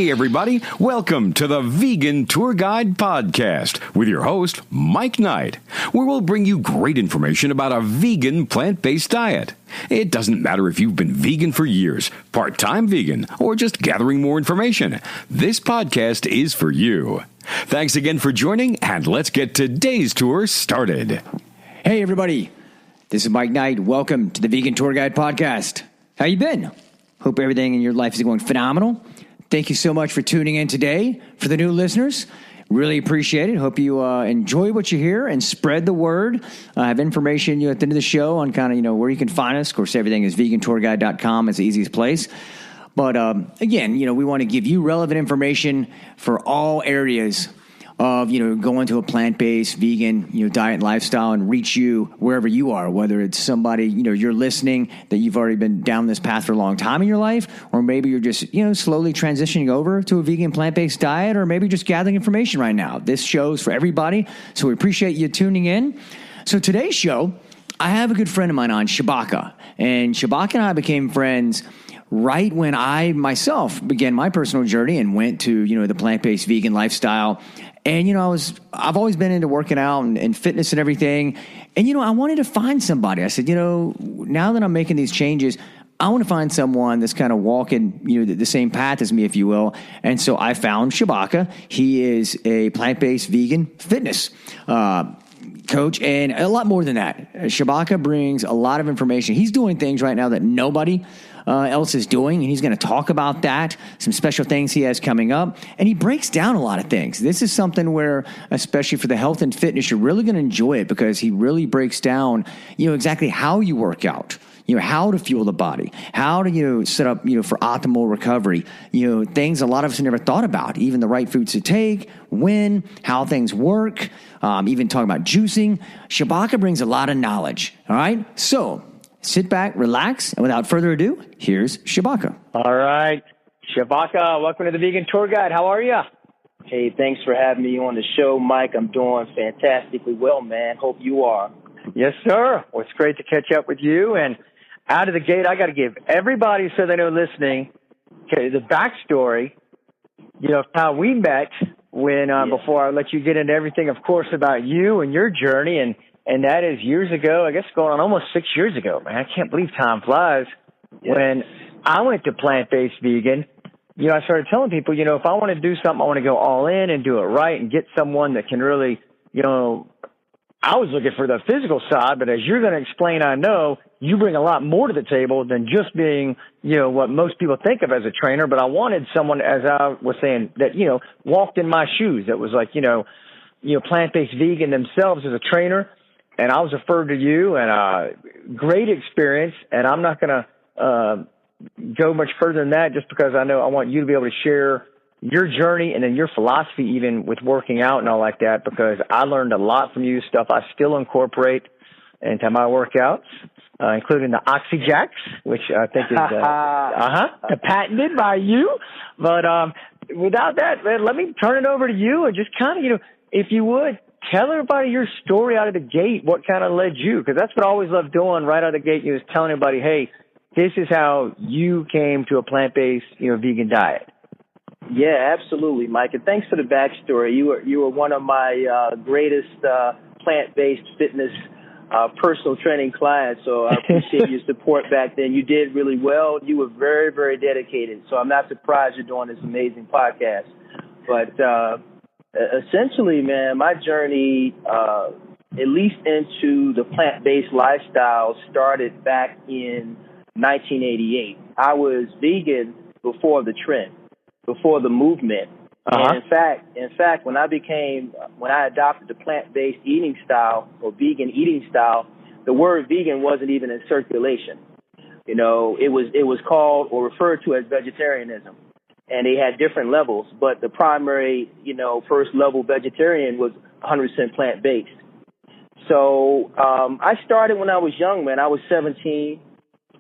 Hey, everybody. Welcome to the Vegan Tour Guide podcast with your host, Mike Knight, where we'll bring you great information about a vegan plant-based diet. It doesn't matter if you've been vegan for years, part-time vegan, or just gathering more information. This podcast is for you. Thanks again for joining, and let's get today's tour started. Hey, everybody. This is Mike Knight. Welcome to the Vegan Tour Guide podcast. How you been? Hope everything in your life is going phenomenal. Thank you so much for tuning in today. For the new listeners, really appreciate it. Hope you enjoy what you hear and spread the word. I have information at the end of the show on kind of, where you can find us. Of course, everything is VeganTourGuide.com. It's the easiest place. But again, we want to give you relevant information for all areas of, going to a plant-based vegan, diet and lifestyle and reach you wherever you are, whether it's somebody, you're listening that you've already been down this path for a long time in your life, or maybe you're just, slowly transitioning over to a vegan plant-based diet, or maybe just gathering information right now. This show's for everybody, so we appreciate you tuning in. So today's show, I have a good friend of mine on, Shabaka, and Shabaka and I became friends right when I myself began my personal journey and went to, the plant-based vegan lifestyle. And, I've always been into working out and fitness and everything. And, I wanted to find somebody. I said, now that I'm making these changes, I want to find someone that's kind of walking, the same path as me, if you will. And so I found Shabaka. He is a plant-based vegan fitness coach, and a lot more than that. Shabaka brings a lot of information. He's doing things right now that nobody else is doing, and he's going to talk about that, some special things he has coming up, and he breaks down a lot of things. This is something where, especially for the health and fitness, you're really going to enjoy it because he really breaks down, exactly how you work out, how to fuel the body, how to, set up, for optimal recovery, things a lot of us have never thought about, even the right foods to take, when, how things work, even talking about juicing. Shabaka brings a lot of knowledge. All right. So sit back, relax, and without further ado, here's Shabaka. All right. Shabaka, welcome to the Vegan Tour Guide. How are you? Hey, thanks for having me on the show, Mike. I'm doing fantastically well, man. Hope you are. Yes, sir. Well, it's great to catch up with you. And out of the gate, I got to give everybody, so they know listening, the backstory, of how we met when, before I let you get into everything, of course, about you and your journey. And that is years ago, I guess going on almost 6 years ago, man. I can't believe time flies. Yeah. When I went to plant-based vegan, I started telling people, if I want to do something, I want to go all in and do it right and get someone that can really, I was looking for the physical side, but as you're going to explain, I know you bring a lot more to the table than just being, what most people think of as a trainer. But I wanted someone, as I was saying, that, walked in my shoes, that was like, plant-based vegan themselves as a trainer. And I was referred to you, and great experience. And I'm not going to go much further than that, just because I know I want you to be able to share your journey and then your philosophy, even with working out and all like that, because I learned a lot from you, stuff I still incorporate into my workouts, including the OxyJacks, which I think is patented by you. But without that, man, let me turn it over to you and just kind of, if you would, tell everybody your story out of the gate, what kind of led you, because that's what I always love doing right out of the gate, is telling everybody, hey, this is how you came to a plant-based, vegan diet. Yeah, absolutely, Mike. And thanks for the backstory. You were one of my greatest plant-based fitness personal training clients, so I appreciate your support back then. You did really well. You were very, very dedicated, so I'm not surprised you're doing this amazing podcast. But essentially, man, my journey, at least into the plant-based lifestyle, started back in 1988. I was vegan before the trend, before the movement. And in fact, when I adopted the plant-based eating style or vegan eating style, the word vegan wasn't even in circulation. It was called or referred to as vegetarianism. And they had different levels, but the primary, first level vegetarian was 100% plant-based. So I started when I was young, man. I was 17,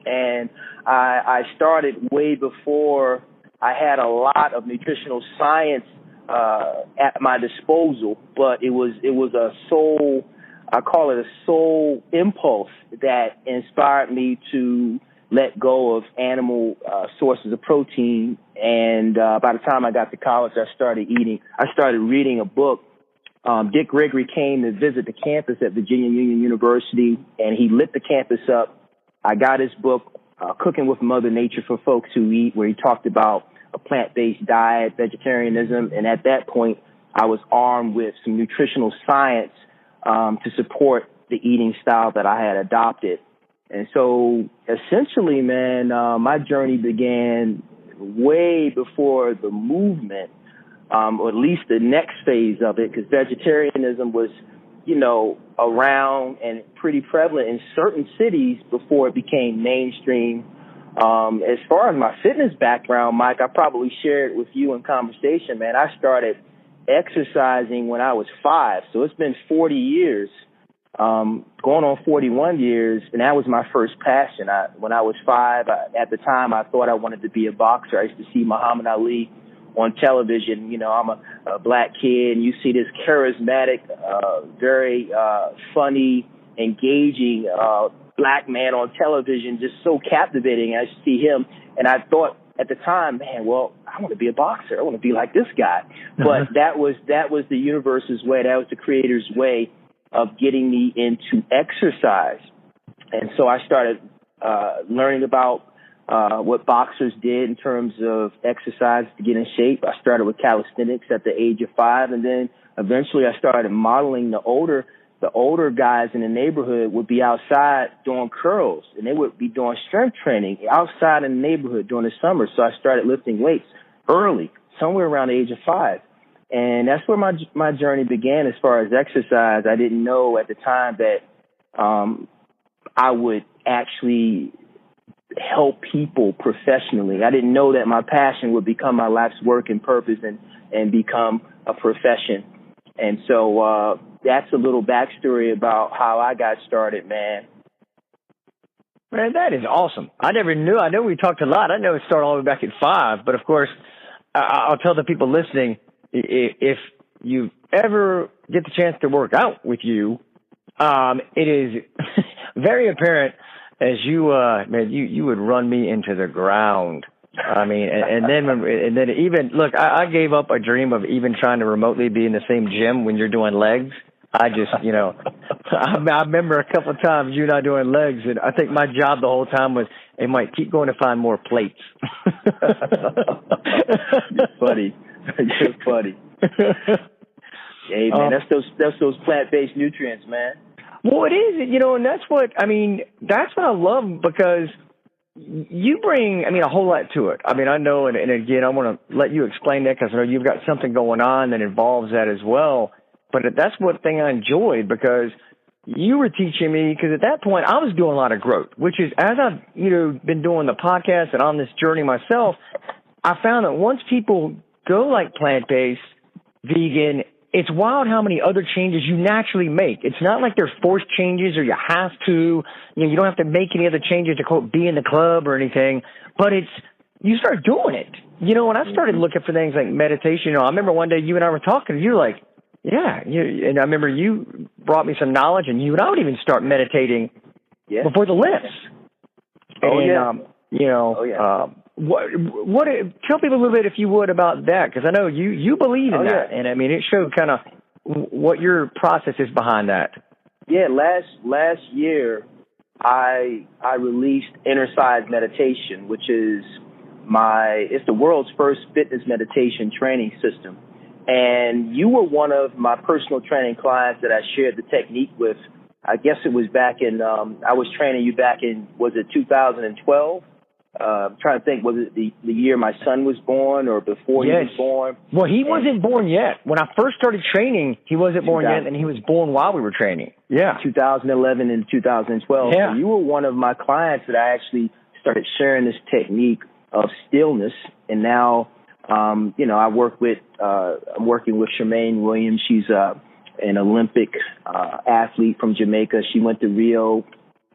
and I started way before I had a lot of nutritional science at my disposal, but it was a soul, I call it a soul impulse that inspired me to let go of animal sources of protein. And by the time I got to college, I started reading a book. Dick Gregory came to visit the campus at Virginia Union University, and he lit the campus up. I got his book, Cooking with Mother Nature for Folks Who Eat, where he talked about a plant-based diet, vegetarianism, and at that point, I was armed with some nutritional science to support the eating style that I had adopted. And so essentially, man, my journey began way before the movement, or at least the next phase of it, because vegetarianism was, around and pretty prevalent in certain cities before it became mainstream. As far as my fitness background, Mike, I probably shared with you in conversation, man, I started exercising when I was 5. So it's been 40 years, going on 41 years. And that was my first passion. When I was 5, at the time, I thought I wanted to be a boxer. I used to see Muhammad Ali on television. I'm a black kid, and you see this charismatic, very funny, engaging black man on television, just so captivating. I see him, and I thought at the time, man, well, I want to be a boxer. I want to be like this guy. But that was the universe's way. That was the creator's way of getting me into exercise. And so I started learning about what boxers did in terms of exercise to get in shape. I started with calisthenics at the age of 5, and then eventually I started modeling the older guys in the neighborhood would be outside doing curls, and they would be doing strength training outside in the neighborhood during the summer. So I started lifting weights early, somewhere around the age of 5. And that's where my journey began as far as exercise. I didn't know at the time that I would actually help people professionally. I didn't know that my passion would become my life's work and purpose and become a profession. And so that's a little backstory about how I got started, man. Man, that is awesome. I never knew. I know we talked a lot. I know it started all the way back at 5. But, of course, I'll tell the people listening, if you ever get the chance to work out with you, it is very apparent as you would run me into the ground. I mean, and then even look, I gave up a dream of even trying to remotely be in the same gym when you're doing legs. I just, I remember a couple of times you and I doing legs, and I think my job the whole time was, hey, Mike, keep going to find more plates. You're funny. You're funny. Hey, man, that's those plant-based nutrients, man. Well, it is, and that's what I love, because you bring, a whole lot to it. I know, and again, I want to let you explain that, because I know you've got something going on that involves that as well. But that's one thing I enjoyed, because you were teaching me, because at that point I was doing a lot of growth, which is, as I've, been doing the podcast and on this journey myself, I found that once people go like plant-based, vegan, it's wild how many other changes you naturally make. It's not like they're forced changes or you have to, you don't have to make any other changes to, quote, be in the club or anything, but you start doing it. When I started looking for things like meditation, I remember one day you and I were talking, and you were like, yeah, and I remember you brought me some knowledge, and you and I would even start meditating before the lifts. What? Tell people a little bit, if you would, about that, because I know you believe in that, and it showed kind of what your process is behind that. Yeah, last year I released Inner Side Meditation, which is it's the world's first fitness meditation training system. And you were one of my personal training clients that I shared the technique with. I guess it was back in, I was training you back in, was it 2012? I'm trying to think, was it the year my son was born or before he was born? Well, he wasn't born yet. When I first started training, he wasn't born yet, and he was born while we were training. Yeah. 2011 and 2012. Yeah. So you were one of my clients that I actually started sharing this technique of stillness, and now I'm working with Charmaine Williams. She's an Olympic athlete from Jamaica. She went to Rio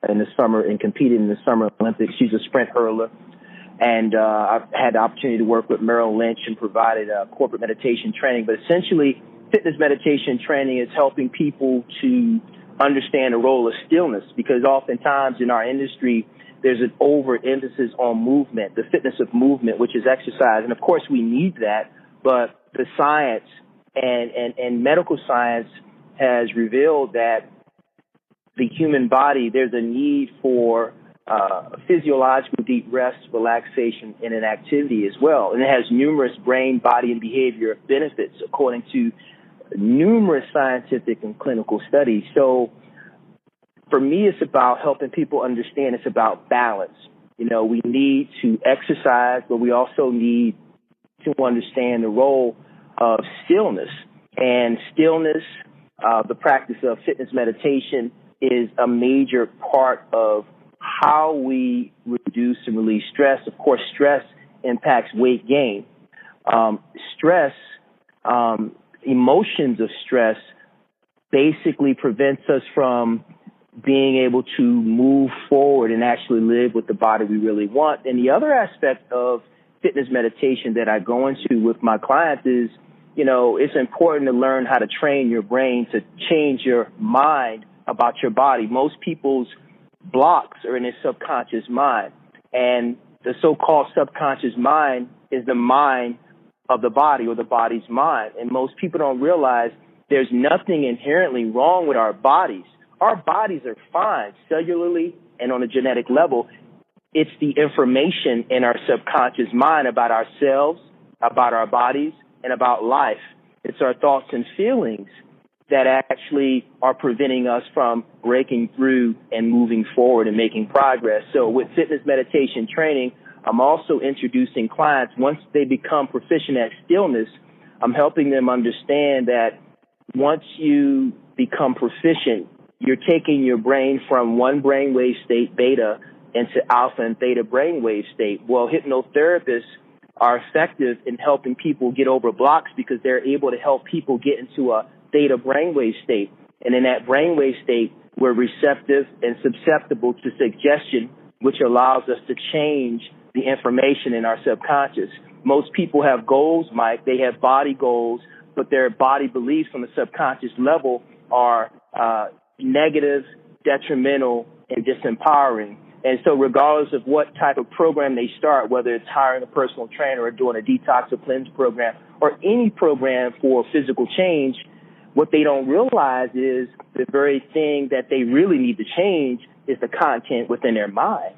in the summer and competed in the Summer Olympics. She's a sprint hurler. And I've had the opportunity to work with Merrill Lynch and provided corporate meditation training. But essentially, fitness meditation training is helping people to understand the role of stillness, because oftentimes in our industry, there's an overemphasis on movement, the fitness of movement, which is exercise. And of course, we need that, but the science and medical science has revealed that the human body, there's a need for physiological deep rest, relaxation, and an activity as well. And it has numerous brain, body, and behavior benefits according to numerous scientific and clinical studies. So for me, it's about helping people understand it's about balance. You know, we need to exercise, but we also need to understand the role of stillness. And stillness, the practice of fitness meditation, is a major part of how we reduce and release stress. Of course, stress impacts weight gain. Emotions of stress basically prevents us from being able to move forward and actually live with the body we really want. And the other aspect of fitness meditation that I go into with my clients is, you know, it's important to learn how to train your brain to change your mind about your body. Most people's blocks are in their subconscious mind, and the so-called subconscious mind is the mind of the body, or the body's mind. And most people don't realize there's nothing inherently wrong with our bodies. Our bodies are fine cellularly and on a genetic level. It's the information in our subconscious mind about ourselves, about our bodies, and about life. It's our thoughts and feelings that actually are preventing us from breaking through and moving forward and making progress. So with fitness meditation training, I'm also introducing clients, once they become proficient at stillness, I'm helping them understand that once you become proficient, you're taking your brain from one brainwave state, beta, into alpha and theta brainwave state. Well, hypnotherapists are effective in helping people get over blocks because they're able to help people get into a theta brainwave state. And in that brainwave state, we're receptive and susceptible to suggestion, which allows us to change the information in our subconscious. Most people have goals, Mike. They have body goals, but their body beliefs on the subconscious level are negative, detrimental, and disempowering. And so regardless of what type of program they start, whether it's hiring a personal trainer or doing a detox or cleanse program or any program for physical change, what they don't realize is the very thing that they really need to change is the content within their mind.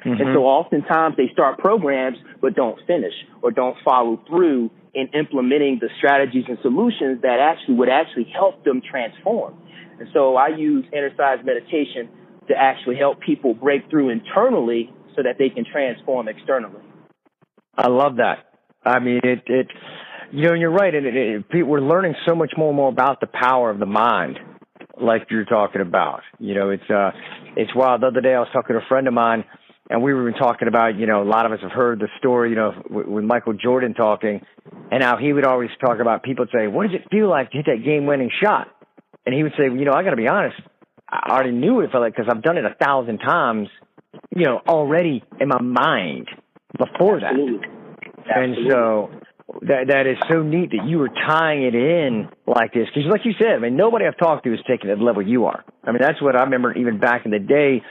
Mm-hmm. And so oftentimes they start programs but don't finish or don't follow through in implementing the strategies and solutions that would help them transform. And so I use exercise meditation to actually help people break through internally so that they can transform externally. I love that. I mean, you're right. We're learning so much more and more about the power of the mind, like you're talking about. It's wild. The other day I was talking to a friend of mine, and we were talking about, a lot of us have heard the story, with Michael Jordan talking, and how he would always talk about people say, what does it feel like to hit that game-winning shot? And he would say, I got to be honest, I already knew what it felt like because I've done it 1,000 times, already in my mind before that. Absolutely. And so that is so neat that you were tying it in like this. Because like you said, I mean, nobody I've talked to is taking it to the level you are. I mean, that's what I remember even back in the day,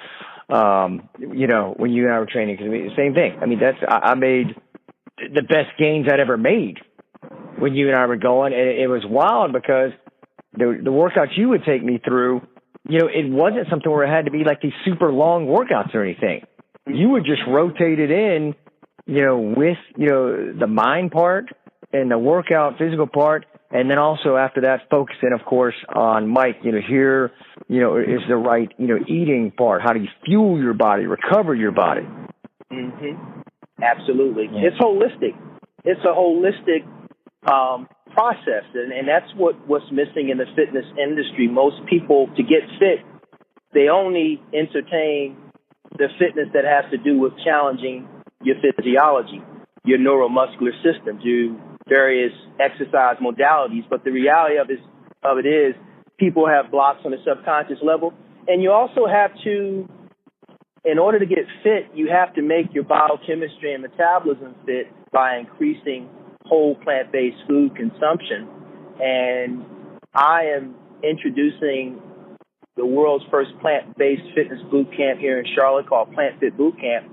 when you and I were training. Because the same thing. I mean, I made the best gains I'd ever made when you and I were going. And it was wild because the workouts you would take me through, it wasn't something where it had to be like these super long workouts or anything. You would just rotate it in, with, the mind part and the workout physical part. And then also after that, focusing, of course, on Mike, here, is the right, eating part. How do you fuel your body, recover your body? Mm-hmm. Absolutely. Yeah. It's holistic. It's a holistic process. And that's what's missing in the fitness industry. Most people, to get fit, they only entertain the fitness that has to do with challenging your physiology, your neuromuscular systems, your various exercise modalities. But the reality of it is people have blocks on the subconscious level. And you also have to, in order to get fit, you have to make your biochemistry and metabolism fit by increasing whole plant-based food consumption. And I am introducing the world's first plant-based fitness boot camp here in Charlotte called PlantFit BootCamp.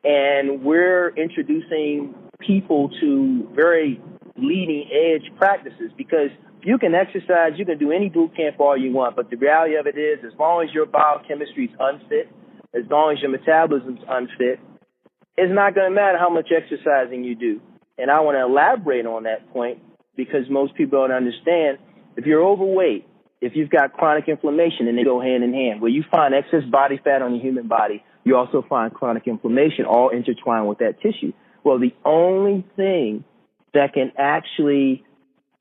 And we're introducing people to very leading-edge practices, because you can exercise, you can do any boot camp all you want, but the reality of it is, as long as your biochemistry is unfit, as long as your metabolism's unfit, it's not going to matter how much exercising you do. And I want to elaborate on that point, because most people don't understand. If you're overweight, if you've got chronic inflammation, and they go hand in hand, where you find excess body fat on the human body, you also find chronic inflammation all intertwined with that tissue. Well, the only thing that can actually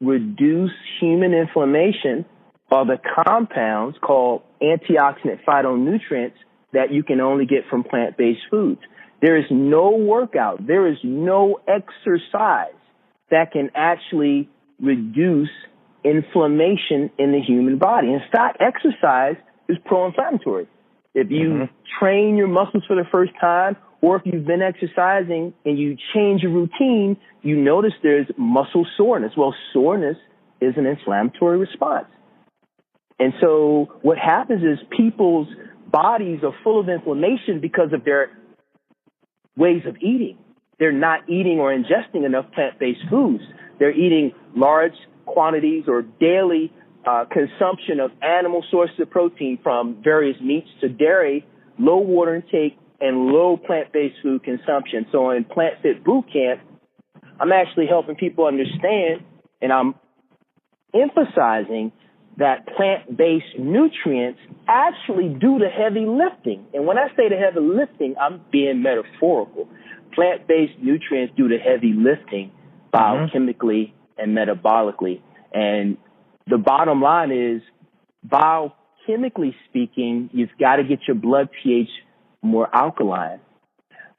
reduce human inflammation are the compounds called antioxidant phytonutrients that you can only get from plant-based foods. There is no workout, there is no exercise that can actually reduce inflammation in the human body. In fact, exercise is pro-inflammatory. If you train your muscles for the first time, or if you've been exercising and you change your routine, you notice there's muscle soreness. Well, soreness is an inflammatory response. And so what happens is people's bodies are full of inflammation because of their ways of eating. They're not eating or ingesting enough plant-based foods. They're eating large quantities or daily consumption of animal sources of protein, from various meats to dairy, low water intake, and low plant-based food consumption. So in PlantFit BootCamp, I'm actually helping people understand, and I'm emphasizing that plant-based nutrients actually do the heavy lifting. And when I say the heavy lifting, I'm being metaphorical. Plant-based nutrients do the heavy lifting biochemically and metabolically. And the bottom line is, biochemically speaking, you've got to get your blood pH more alkaline.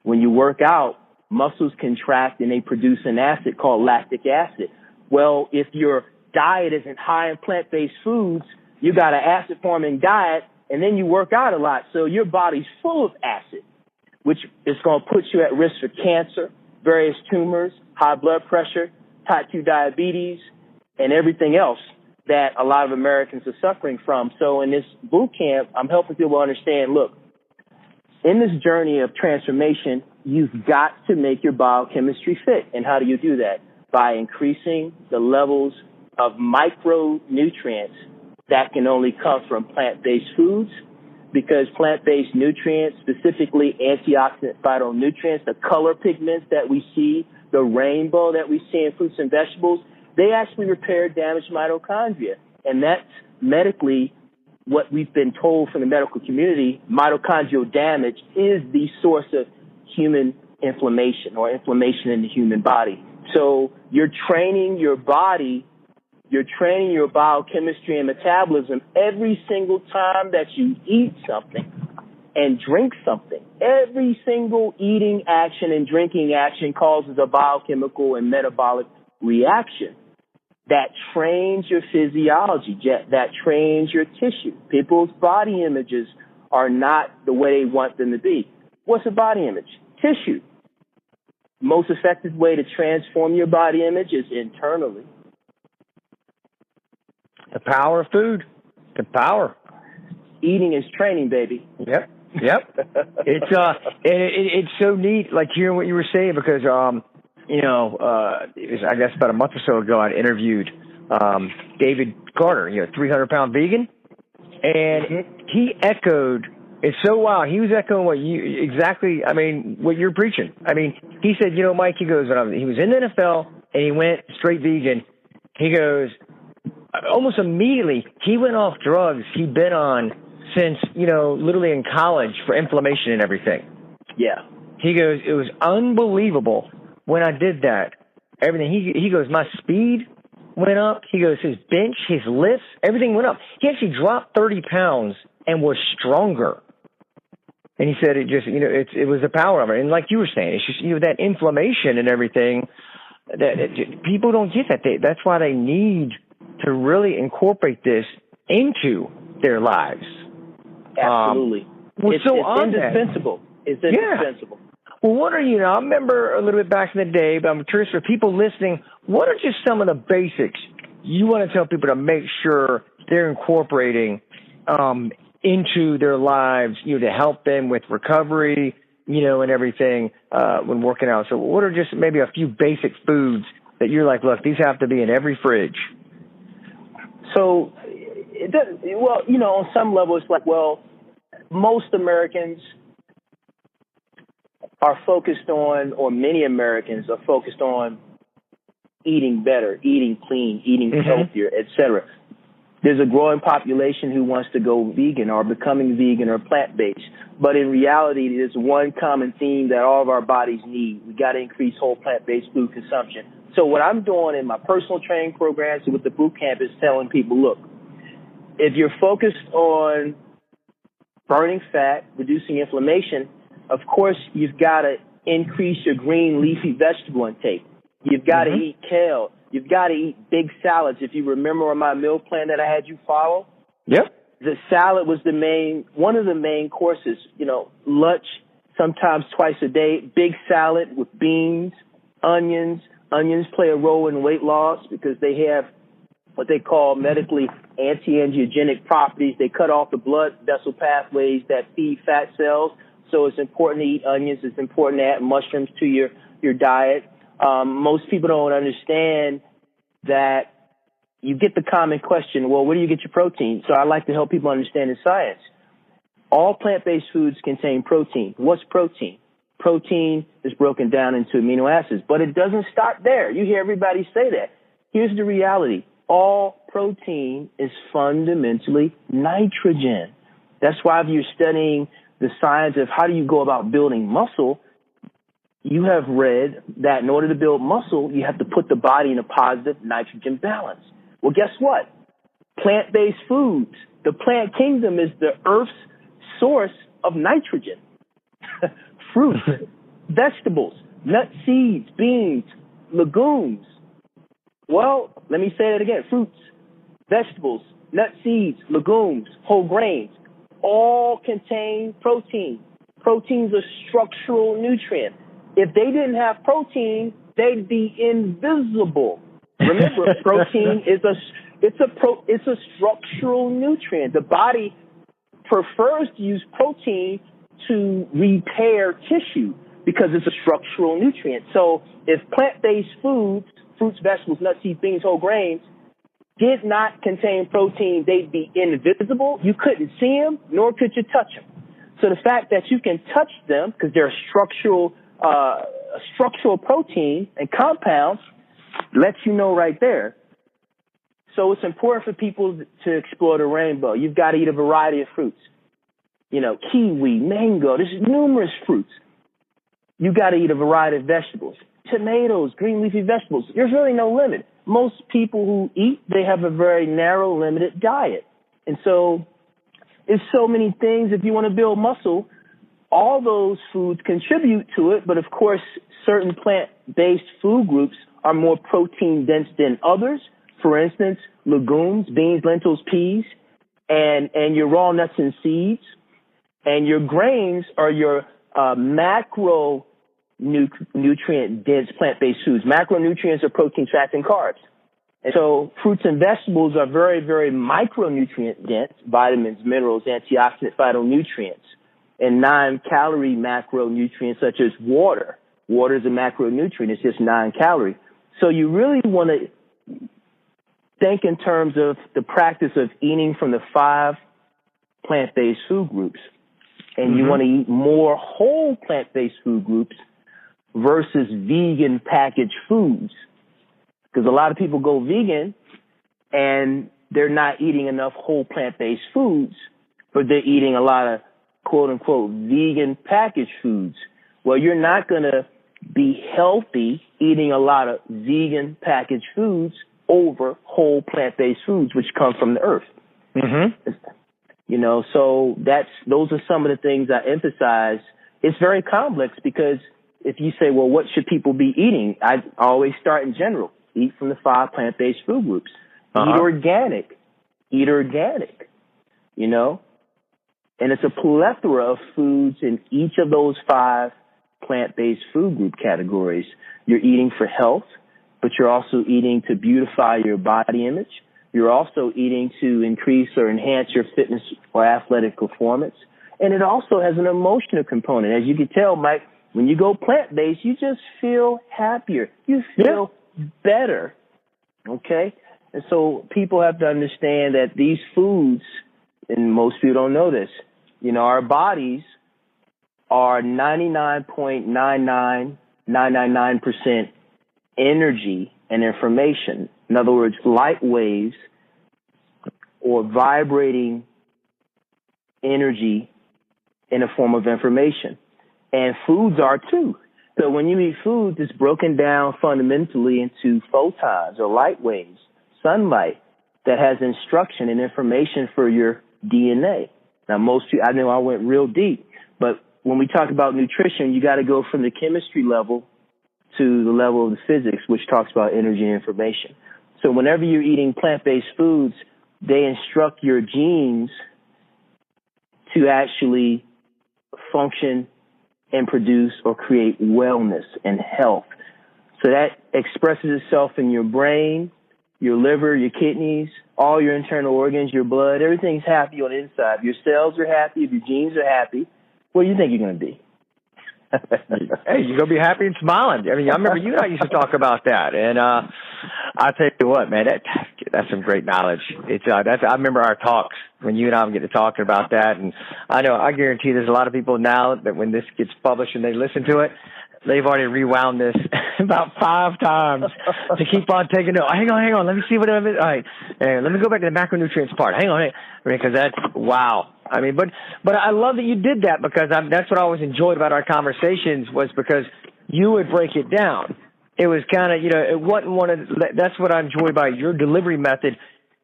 When you work out, muscles contract and they produce an acid called lactic acid. Well, if your diet isn't high in plant-based foods, you got an acid-forming diet, and then you work out a lot, so your body's full of acid, which is going to put you at risk for cancer, various tumors, high blood pressure, type 2 diabetes, and everything else that a lot of Americans are suffering from. So in this boot camp, I'm helping people understand, look, in this journey of transformation, you've got to make your biochemistry fit. And how do you do that? By increasing the levels of micronutrients that can only come from plant-based foods, because plant-based nutrients, specifically antioxidant phytonutrients, the color pigments that we see, the rainbow that we see in fruits and vegetables, they actually repair damaged mitochondria. And that's medically what we've been told from the medical community. Mitochondrial damage is the source of human inflammation, or inflammation in the human body. So you're training your body, you're training your biochemistry and metabolism every single time that you eat something and drink something. Every single eating action and drinking action causes a biochemical and metabolic reaction that trains your physiology, that trains your tissue. People's body images are not the way they want them to be. What's a body image? Tissue. Most effective way to transform your body image is internally. The power of food. The power. Eating is training, baby. Yep. It's so neat, like hearing what you were saying, because it was, I guess about a month or so ago, I interviewed David Carter, 300-pound vegan, and he echoed. It's so wild. He was echoing what you're preaching. I mean, he said, Mike, he goes, he was in the NFL and he went straight vegan. He goes, almost immediately, he went off drugs he'd been on since, literally in college for inflammation and everything. Yeah. He goes, it was unbelievable when I did that. Everything. He goes, my speed went up. He goes, his bench, his lifts, everything went up. He actually dropped 30 pounds and was stronger. And he said it just, it was the power of it. And like you were saying, it's just, that inflammation and everything, people don't get that. That's why they need to really incorporate this into their lives. Absolutely. It's indispensable. It's indispensable. Yeah. Well, what are I remember a little bit back in the day, but I'm curious for people listening, what are just some of the basics you want to tell people to make sure they're incorporating into their lives, to help them with recovery, and everything when working out. So what are just maybe a few basic foods that you're like, look, these have to be in every fridge? So, on some level, it's like, most Americans are focused on, or many Americans are focused on eating better, eating clean, eating healthier, etc. There's a growing population who wants to go vegan or becoming vegan or plant-based. But in reality, there's one common theme that all of our bodies need. We got to increase whole plant-based food consumption. So what I'm doing in my personal training programs and with the BootCamp is telling people, look, if you're focused on burning fat, reducing inflammation, of course, you've got to increase your green leafy vegetable intake. You've got to eat kale. You've got to eat big salads. If you remember on my meal plan that I had you follow, the salad was one of the main courses. Lunch, sometimes twice a day, big salad with beans, onions. Onions play a role in weight loss because they have what they call medically anti-angiogenic properties. They cut off the blood vessel pathways that feed fat cells. So it's important to eat onions. It's important to add mushrooms to your diet. Most people don't understand that you get the common question, well, where do you get your protein? So I like to help people understand the science. All plant-based foods contain protein. What's protein? Protein is broken down into amino acids, but it doesn't stop there. You hear everybody say that. Here's the reality. All protein is fundamentally nitrogen. That's why if you're studying the science of how do you go about building muscle, you have read that in order to build muscle, you have to put the body in a positive nitrogen balance. Well, guess what? Plant-based foods, the plant kingdom is the Earth's source of nitrogen. Fruits, vegetables, nuts, seeds, beans, legumes. Well, let me say that again. Fruits, vegetables, nuts, seeds, legumes, whole grains, all contain protein. Protein's a structural nutrient. If they didn't have protein, they'd be invisible. Remember, protein is a structural nutrient. The body prefers to use protein to repair tissue because it's a structural nutrient. So if plant-based foods, fruits, vegetables, nuts, seeds, beans, whole grains, did not contain protein, they'd be invisible. You couldn't see them, nor could you touch them. So the fact that you can touch them because they're a structural protein and compounds lets you know right there. So it's important for people to explore the rainbow. You've got to eat a variety of fruits. Kiwi, mango, there's numerous fruits. You got to eat a variety of vegetables. Tomatoes, green leafy vegetables. There's really no limit. Most people who eat, they have a very narrow, limited diet. And so there's so many things. If you want to build muscle, all those foods contribute to it. But of course, certain plant-based food groups are more protein dense than others. For instance, legumes, beans, lentils, peas, and your raw nuts and seeds. And your grains are your macronutrient dense plant-based foods. Macronutrients are protein, fats, and carbs. And so fruits and vegetables are very, very micronutrient dense, vitamins, minerals, antioxidant, phytonutrients, and non-calorie macronutrients such as water. Water is a macronutrient. It's just non-calorie. So you really want to think in terms of the practice of eating from the 5 plant-based food groups. And you want to eat more whole plant-based food groups versus vegan packaged foods. Because a lot of people go vegan and they're not eating enough whole plant-based foods, but they're eating a lot of quote-unquote vegan packaged foods. Well, you're not going to be healthy eating a lot of vegan packaged foods over whole plant-based foods, which come from the earth. So those are some of the things I emphasize. It's very complex because if you say, well, what should people be eating? I always start in general. Eat from the 5 plant-based food groups. Eat organic. And it's a plethora of foods in each of those 5 plant-based food group categories. You're eating for health, but you're also eating to beautify your body image. You're also eating to increase or enhance your fitness or athletic performance. And it also has an emotional component. As you can tell, Mike, when you go plant-based, you just feel happier. You feel better, okay? And so people have to understand that these foods, and most people don't know this, our bodies are 99.99999% energy and information. In other words, light waves or vibrating energy in a form of information. And foods are too. So when you eat foods, it's broken down fundamentally into photons or light waves, sunlight that has instruction and information for your DNA. Now, I know I went real deep, but when we talk about nutrition, you got to go from the chemistry level to the level of the physics, which talks about energy and information. So whenever you're eating plant-based foods, they instruct your genes to actually function and produce or create wellness and health. So that expresses itself in your brain, your liver, your kidneys, all your internal organs, your blood. Everything's happy on the inside. Your cells are happy. If your genes are happy, what do you think you're going to be? Hey, you're going to be happy and smiling. I mean, I remember you and I used to talk about that. And I'll tell you what, man, that's some great knowledge. I remember our talks when you and I get to talking about that. And I guarantee there's a lot of people now that when this gets published and they listen to it, they've already rewound this about 5 times to keep on taking note. Hang on. Let me see what it is. All right. Let me go back to the macronutrients part. Hang on. Because that's, wow. I mean, but I love that you did that because that's what I always enjoyed about our conversations was because you would break it down. It was kind of, it wasn't one of, that's what I enjoy about your delivery method.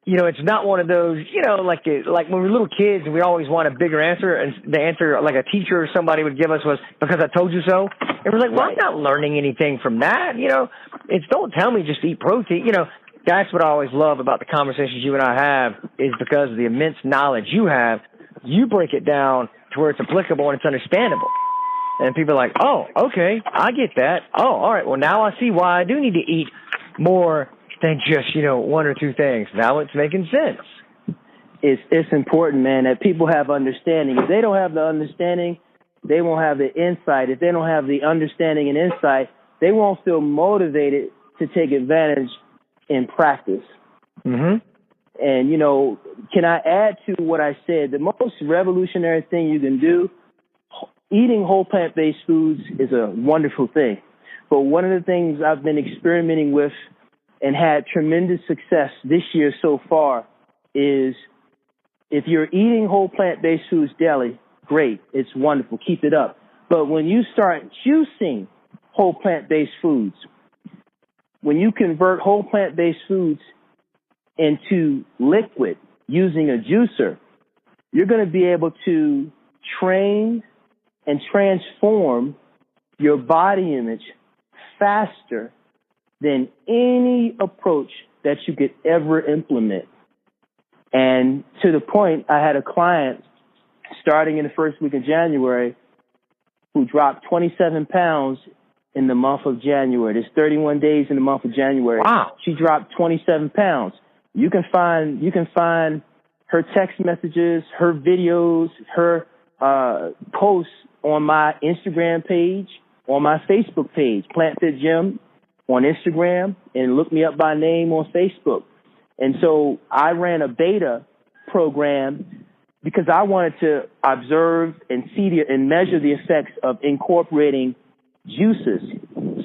It's not one of those, like when we were little kids and we always want a bigger answer, and the answer like a teacher or somebody would give us was because I told you so. And we're like, well, I'm not learning anything from that. It's don't tell me just eat protein. That's what I always love about the conversations you and I have is because of the immense knowledge you have. You break it down to where it's applicable and it's understandable. And people are like, oh, okay, I get that. Oh, all right. Well, now I see why I do need to eat more than just, 1 or 2 things. Now it's making sense. It's important, man, that people have understanding. If they don't have the understanding, they won't have the insight. If they don't have the understanding and insight, they won't feel motivated to take advantage in practice. Mm-hmm. And, can I add to what I said? The most revolutionary thing you can do, eating whole plant-based foods is a wonderful thing. But one of the things I've been experimenting with and had tremendous success this year so far is if you're eating whole plant-based foods daily, great. It's wonderful. Keep it up. But when you start juicing whole plant-based foods, when you convert whole plant-based foods into liquid using a juicer, you're going to be able to train and transform your body image faster than any approach that you could ever implement. And to the point, I had a client starting in the first week of January who dropped 27 pounds in the month of January. There's 31 days in the month of January. Wow. She dropped 27 pounds. You can find her text messages, her videos, her posts on my Instagram page, on my Facebook page, PlantFit Gym on Instagram, and look me up by name on Facebook. And so I ran a beta program because I wanted to observe and see and measure the effects of incorporating juices.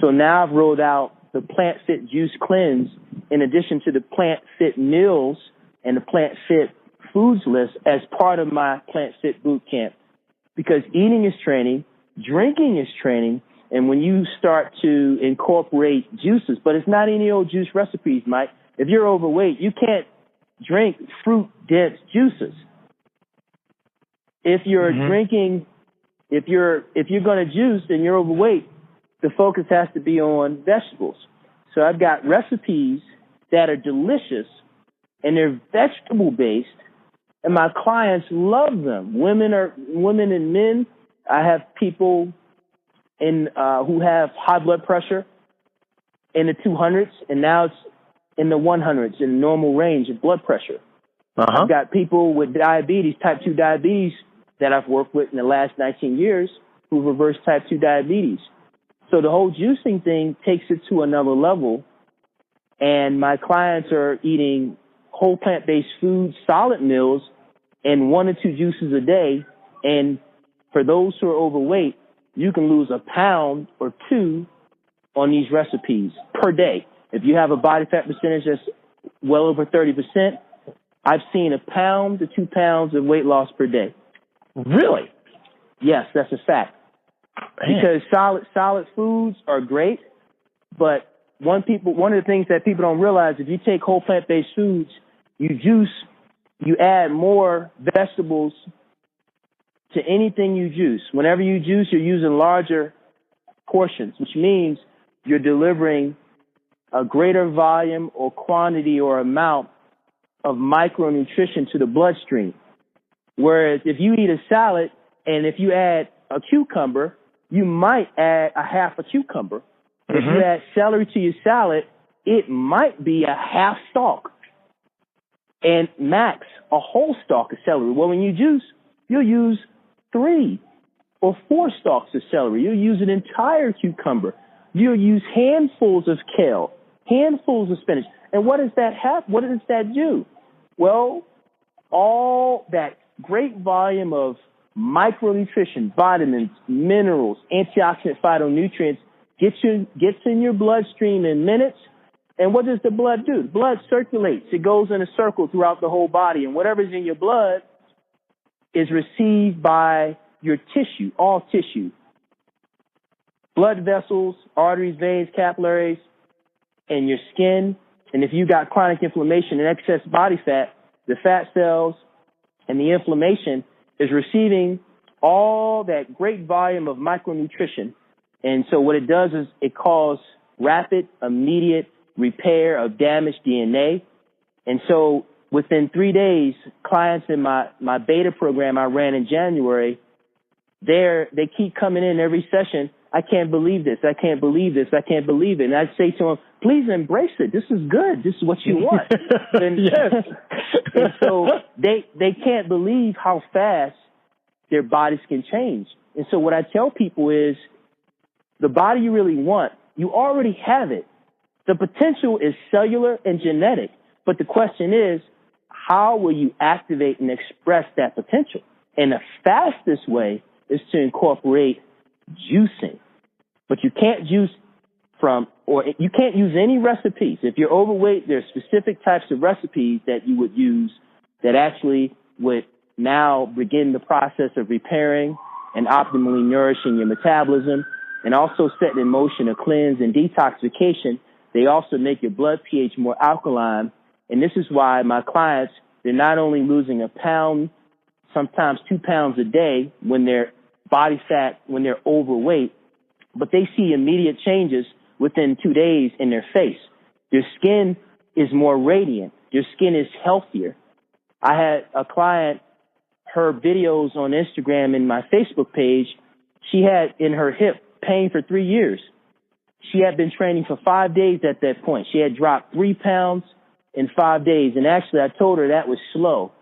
So now I've rolled out the PlantFit Juice Cleanse in addition to the PlantFit Meals and the PlantFit Foods list as part of my PlantFit BootCamp. Because eating is training, drinking is training, and when you start to incorporate juices, but it's not any old juice recipes, Mike. If you're overweight, you can't drink fruit-dense juices. If you're drinking, if you're going to juice and you're overweight, the focus has to be on vegetables. So I've got recipes that are delicious and they're vegetable-based, and my clients love them. Women and men. I have people who have high blood pressure in the 200s, and now it's in the 100s in normal range of blood pressure. I've got people with diabetes, type 2 diabetes, that I've worked with in the last 19 years who've reversed type 2 diabetes. So the whole juicing thing takes it to another level. And my clients are eating whole plant-based foods, solid meals, and 1 or 2 juices a day. And for those who are overweight, you can lose a pound or 2 on these recipes per day. If you have a body fat percentage that's well over 30%, I've seen 1 pound to 2 pounds of weight loss per day. Really? Yes, that's a fact. Man. Because solid foods are great, but one of the things that people don't realize, if you take whole plant-based foods, you add more vegetables to anything you juice. Whenever you juice, you're using larger portions, which means you're delivering a greater volume or quantity or amount of micronutrition to the bloodstream. Whereas if you eat a salad and if you add a cucumber, you might add a half a cucumber. If you add celery to your salad, it might be a half stalk and max a whole stalk of celery. Well, when you juice, you'll use 3 or 4 stalks of celery. You'll use an entire cucumber. You'll use handfuls of kale, handfuls of spinach. And what does that have? What does that do? Well, all that great volume of micronutrition, vitamins, minerals, antioxidant phytonutrients gets in your bloodstream in minutes. And what does the blood do? The blood circulates. It goes in a circle throughout the whole body. And whatever's in your blood is received by your tissue, all tissue. Blood vessels, arteries, veins, capillaries, and your skin. And if you got chronic inflammation and excess body fat, the fat cells and the inflammation is receiving all that great volume of micronutrition. And so what it does is it causes rapid, immediate repair of damaged DNA. And so within 3 days, clients in my beta program I ran in January, they keep coming in every session. I can't believe this. I can't believe this. I can't believe it. And I say to them, please embrace it. This is good. This is what you want. Yes. And so they can't believe how fast their bodies can change. And so what I tell people is the body you really want, you already have it. The potential is cellular and genetic. But the question is, how will you activate and express that potential? And the fastest way is to incorporate juicing. But you can't juice you can't use any recipes. If you're overweight, there's specific types of recipes that you would use that actually would now begin the process of repairing and optimally nourishing your metabolism and also setting in motion a cleanse and detoxification. They also make your blood pH more alkaline. And this is why my clients, they're not only losing 1 pound, sometimes 2 pounds a day when they're body fat, when they're overweight, but they see immediate changes within 2 days in their face. Their skin is more radiant. Their skin is healthier. I had a client, her videos on Instagram and my Facebook page, she had in her hip pain for 3 years. She had been training for 5 days at that point. She had dropped 3 pounds in 5 days. And actually, I told her that was slow.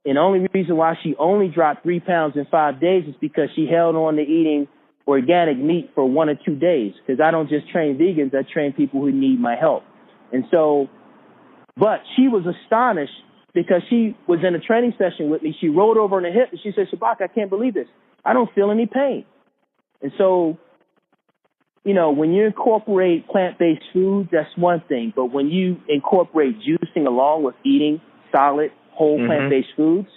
And the only reason why she only dropped 3 pounds in 5 days is because she held on to eating organic meat for 1 or 2 days. Because I don't just train vegans, I train people who need my help. And so, but she was astonished because she was in a training session with me. She rolled over on her hip and she said, Shabaka, I can't believe this. I don't feel any pain. And so, you know, when you incorporate plant-based foods, that's one thing. But when you incorporate juicing along with eating solid, whole plant-based foods,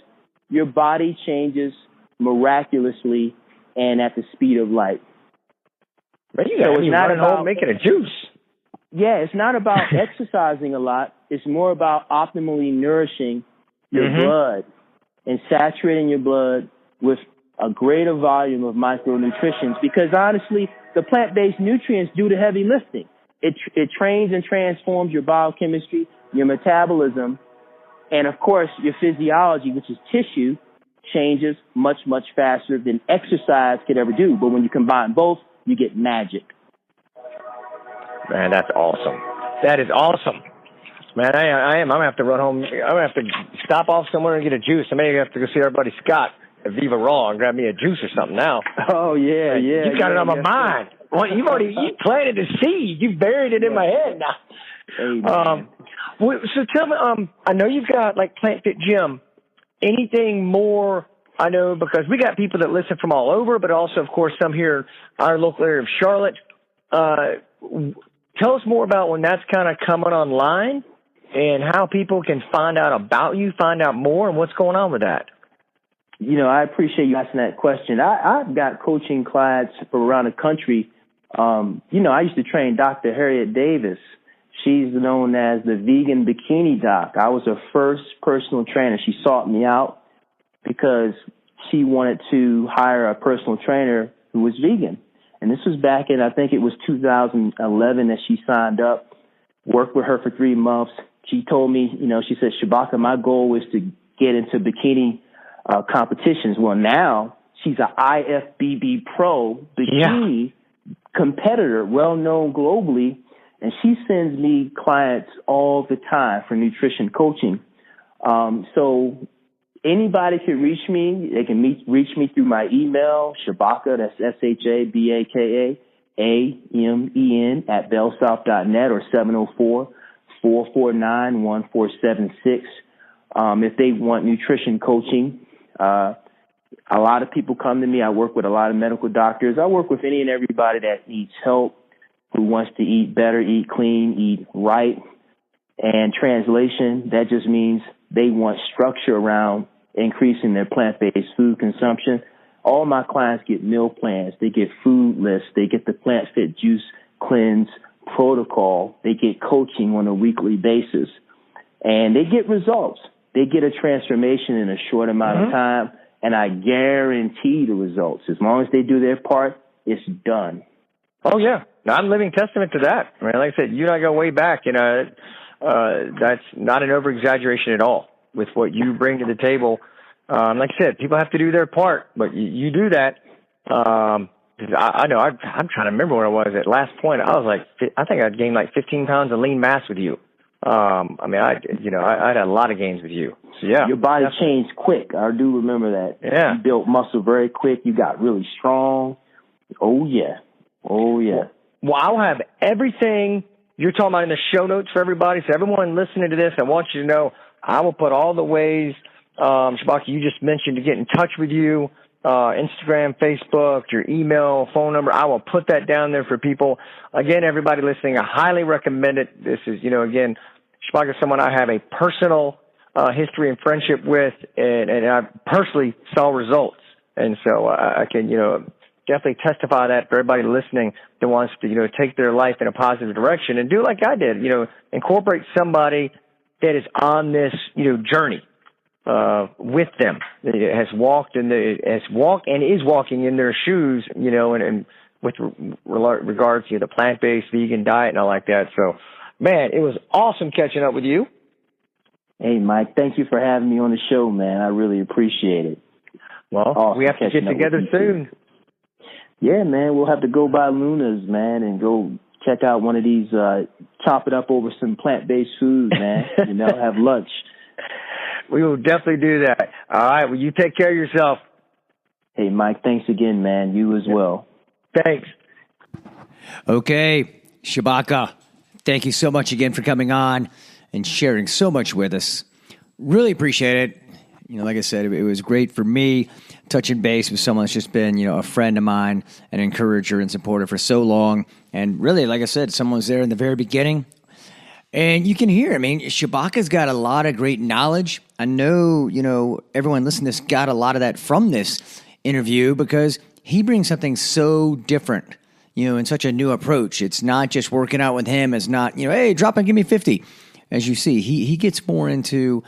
your body changes miraculously and at the speed of light. But you got to be running home making a juice. Yeah, it's not about exercising a lot. It's more about optimally nourishing your blood and saturating your blood with a greater volume of micronutrients. Because honestly, the plant-based nutrients do the heavy lifting. It trains and transforms your biochemistry, your metabolism, and of course your physiology, which is tissue, changes much, much faster than exercise could ever do. But when you combine both, you get magic. Man, that's awesome. That is awesome. man. I am. I'm gonna have to run home. I'm gonna have to stop off somewhere and get a juice. I may have to go see our buddy Scott at Viva Raw and grab me a juice or something now. Oh yeah. You got it on my mind. Well, you planted the seed. You buried it in my head now. Hey, so tell me, I know you've got like PlantFit Gym. Anything more? I know because we got people that listen from all over, but also, of course, some here in our local area of Charlotte. Tell us more about when that's kind of coming online and how people can find out about you, find out more, and what's going on with that. I appreciate you asking that question. I've got coaching clients from around the country. I used to train Dr. Harriet Davis. She's known as the vegan bikini doc. I was her first personal trainer. She sought me out because she wanted to hire a personal trainer who was vegan. And this was back in, I think it was 2011 that she signed up, worked with her for 3 months. She told me, she said, Shabaka, my goal is to get into bikini competitions. Well, now she's an IFBB pro bikini competitor, well known globally, and she sends me clients all the time for nutrition coaching. So anybody can reach me. They can reach me through my email, Shabaka, that's SHABAKA, AMEN at bellsouth.net or 704-449-1476. If they want nutrition coaching, a lot of people come to me. I work with a lot of medical doctors. I work with any and everybody that needs help, who wants to eat better, eat clean, eat right. And translation, that just means they want structure around increasing their plant-based food consumption. All my clients get meal plans. They get food lists. They get the PlantFit Juice Cleanse protocol. They get coaching on a weekly basis. And they get results. They get a transformation in a short amount of time, and I guarantee the results. As long as they do their part, it's done. Oh, yeah. I'm a living testament to that. I mean, like I said, you and I go way back. That's not an over-exaggeration at all with what you bring to the table. Like I said, people have to do their part, but you do that. I know I'm trying to remember where I was at last point. I think I'd gained like 15 pounds of lean mass with you. I had a lot of gains with you. So, yeah. Your body changed quick. I do remember that. Yeah. You built muscle very quick. You got really strong. Oh, yeah. Well, I'll have everything you're talking about in the show notes for everybody. So everyone listening to this, I want you to know I will put all the ways, Shabaka, you just mentioned to get in touch with you, Instagram, Facebook, your email, phone number. I will put that down there for people. Again, everybody listening, I highly recommend it. This is, again, Shabaka is someone I have a personal history and friendship with, and I personally saw results. And so I can, definitely testify that for everybody listening that wants to, take their life in a positive direction and do like I did, incorporate somebody that is on this, journey with them, that has walked and is walking in their shoes, and with regards to the plant-based vegan diet and all like that. So, man, it was awesome catching up with you. Hey, Mike, thank you for having me on the show, man. I really appreciate it. Well, awesome. We have to get together soon. Yeah, man, we'll have to go by Luna's, man, and go check out one of these, chop it up over some plant-based food, man, have lunch. We will definitely do that. All right, well, you take care of yourself. Hey, Mike, thanks again, man. You as well. Thanks. Okay, Shabaka, thank you so much again for coming on and sharing so much with us. Really appreciate it. Like I said, it was great for me touching base with someone that's just been, a friend of mine, an encourager and supporter for so long. And really, like I said, someone was there in the very beginning. And you can hear, Shabaka's got a lot of great knowledge. I know, everyone listening to this got a lot of that from this interview because he brings something so different, in such a new approach. It's not just working out with him. It's not, hey, drop and give me 50. As you see, he gets more into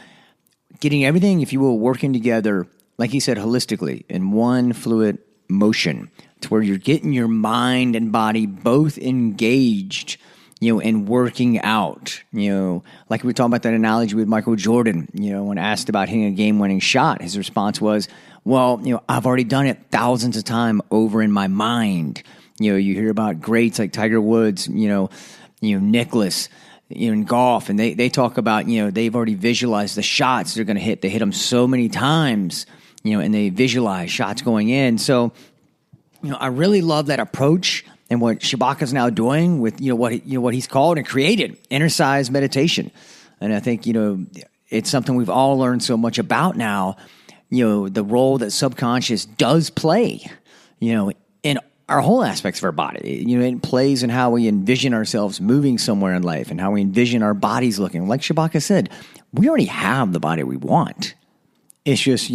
getting everything, if you will, working together, like he said, holistically, in one fluid motion, to where you're getting your mind and body both engaged, and working out. Like we were talking about that analogy with Michael Jordan, when asked about hitting a game-winning shot, his response was, well, I've already done it thousands of times over in my mind. You hear about greats like Tiger Woods, Nicklaus, in golf, and they talk about, they've already visualized the shots they're going to hit. They hit them so many times, and they visualize shots going in. So, I really love that approach and what Shabaka's now doing with, what he's called and created exercise meditation. And I think, it's something we've all learned so much about now, the role that subconscious does play, in our whole aspects of our body. It plays in how we envision ourselves moving somewhere in life and how we envision our bodies looking. Like Shabaka said, we already have the body we want. It's just,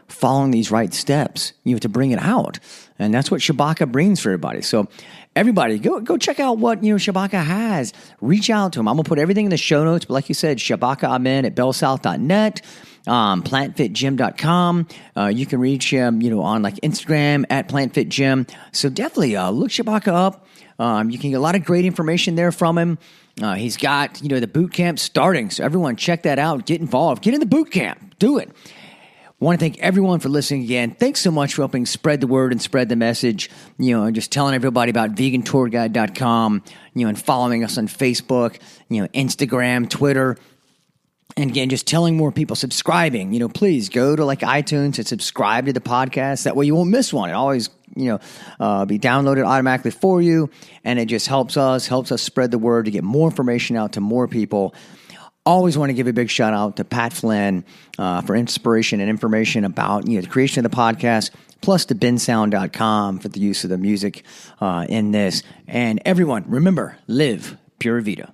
following these right steps, to bring it out. And that's what Shabaka brings for everybody. So everybody, go check out what, Shabaka has. Reach out to him. I'm going to put everything in the show notes. But like you said, Shabaka Amen at bellsouth.net. PlantFitGym.com. You can reach him, on like Instagram at PlantFitGym. So definitely look Shabaka up. You can get a lot of great information there from him. He's got, the boot camp starting. So everyone check that out. Get involved. Get in the boot camp. Do it. Want to thank everyone for listening again. Thanks so much for helping spread the word and spread the message. And just telling everybody about VeganTourGuide.com, and following us on Facebook, Instagram, Twitter. And again, just telling more people, subscribing, please go to like iTunes and subscribe to the podcast. That way you won't miss one. It always, be downloaded automatically for you. And it just helps us spread the word to get more information out to more people. Always want to give a big shout out to Pat Flynn for inspiration and information about, the creation of the podcast, plus to bensound.com for the use of the music in this. And everyone, remember, live Pura Vida.